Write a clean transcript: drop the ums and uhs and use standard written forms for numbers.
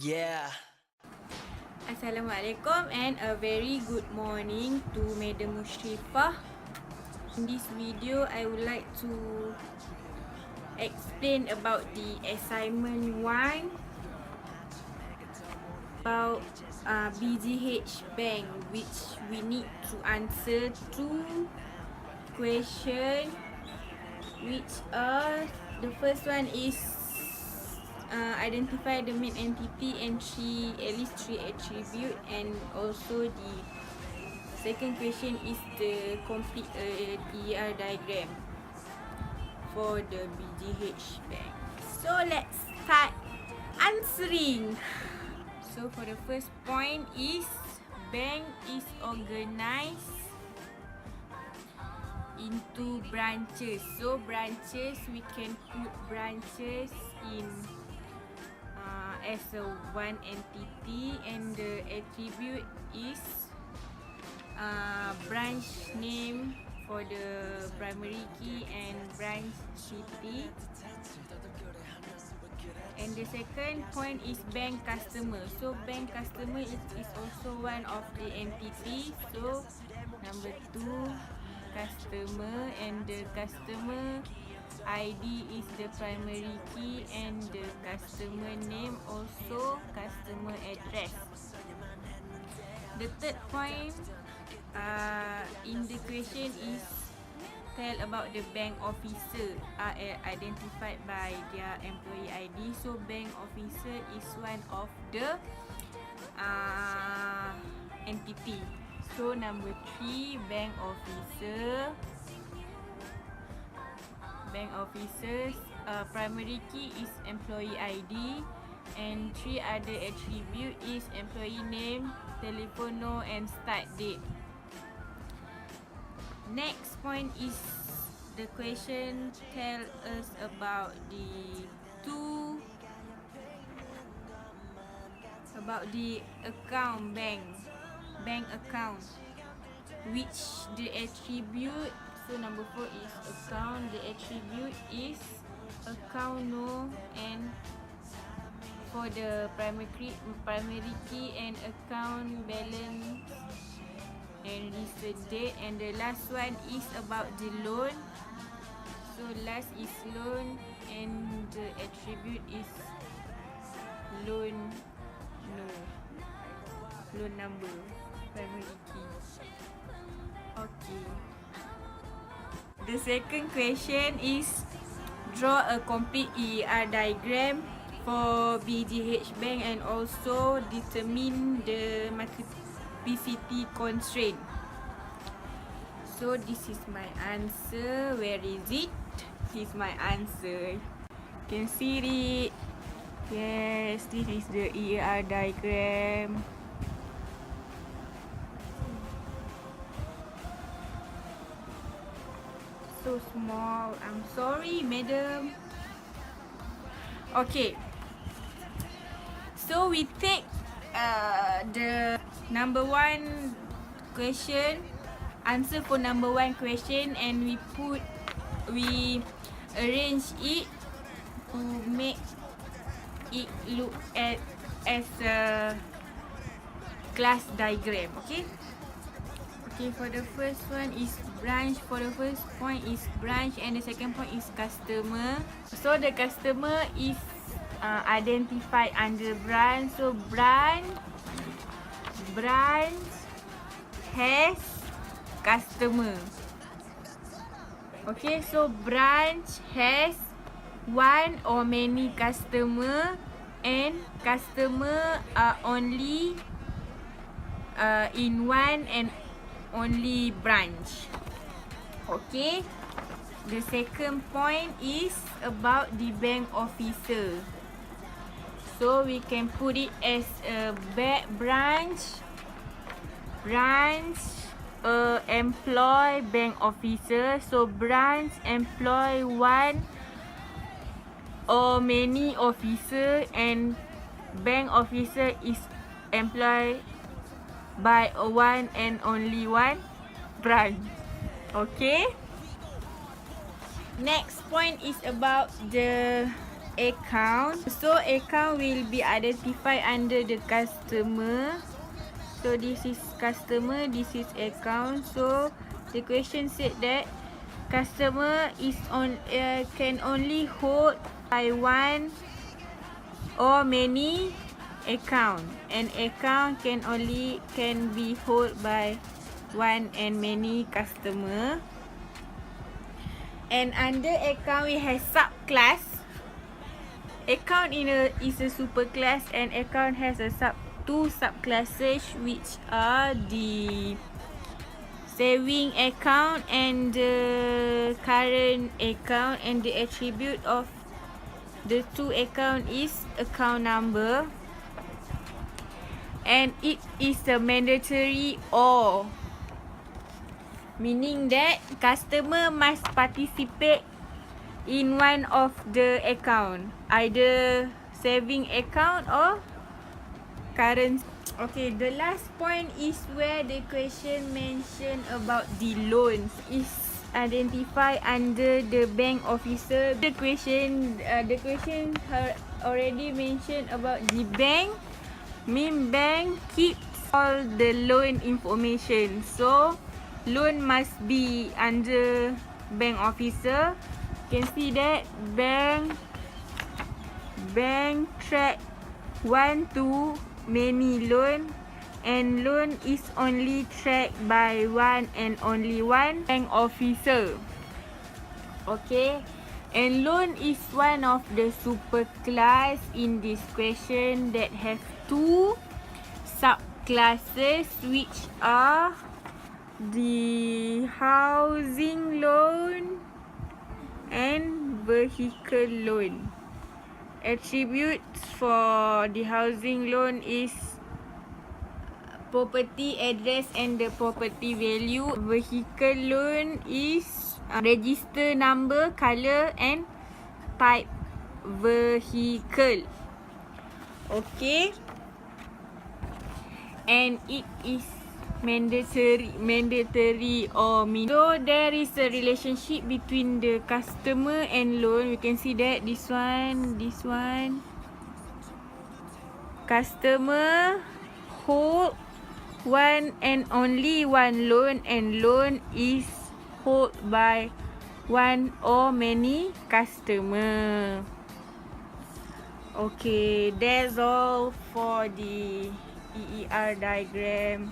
Yeah. Assalamualaikum and a very good morning to Madam Mushrifah. In this video, I would like to explain about the assignment 1 about BGH Bank, which we need to answer 2 questions, which are the first one is identify the main entity and at least 3 attribute, and also the second question is the complete ER diagram for the BGH bank. So let's start answering. So for the first point is bank is organized into branches. So branches, we can put branches in as a one entity, and the attribute is branch name for the primary key and branch city. And the second point is bank customer. So bank customer is also one of the entity. So number 2, customer, and the customer ID is the primary key, and the customer name also customer address. The third point in the question is tell about the bank officer are identified by their employee ID. So bank officer is one of the entity. So number 3, bank officer. Bank officers primary key is employee ID, and 3 other attribute is employee name, telephone number, and start date. Next point is the question tell us about the account bank account, which the attribute. So number 4 is account. The attribute is account no, and for the primary key and account balance and register date. And the last one is about the loan. So last is loan, and the attribute is loan number, primary key. Okay. The second question is draw a complete ER diagram for BGH bank and also determine the multiplicity constraint. So this is my answer. Where is it? This is my answer. You can see it. Yes, this is the ER diagram. So small. I'm sorry, madam. Okay. So we take the number 1 question, answer for number 1 question, and we arrange it to make it look as a class diagram. Okay. Okay, for the first one is branch. For the first point is branch, and the second point is customer. So the customer is identified under branch. So branch has customer. Okay, so branch has one or many customer, and customer are only in one and only branch. Okay. The second point is about the bank officer. So we can put it as a branch employ bank officer. So branch employ one or many officer, and bank officer is employed by one and only one branch. Okay. Next point is about the account. So account will be identified under the customer. So this is customer, this is account. So the question said that customer is on can only hold by one or many account, and account can be hold by one and many customer. And under account we have subclass. Account is a superclass, and account has two subclasses, which are the saving account and the current account. And the attribute of the two account is account number, and it is a mandatory or, meaning that customer must participate in one of the account, either saving account or current. Okay, the last point is where the question mention about the loans is identified under the bank officer. The question already mentioned about the bank. Mean bank keeps all the loan information, so loan must be under bank officer. You can see that bank track one to many loan, and loan is only tracked by one and only one bank officer. Okay, and loan is one of the super class in this question that have two subclasses, which are the housing loan and vehicle loan. Attributes for the housing loan is property address and the property value. Vehicle loan is register number, color and type vehicle. Okay, and it is mandatory or so there is a relationship between the customer and loan. You can see that this one customer hold one and only one loan, and loan is hold by one or many customer. Okay, that's all for the EER diagram.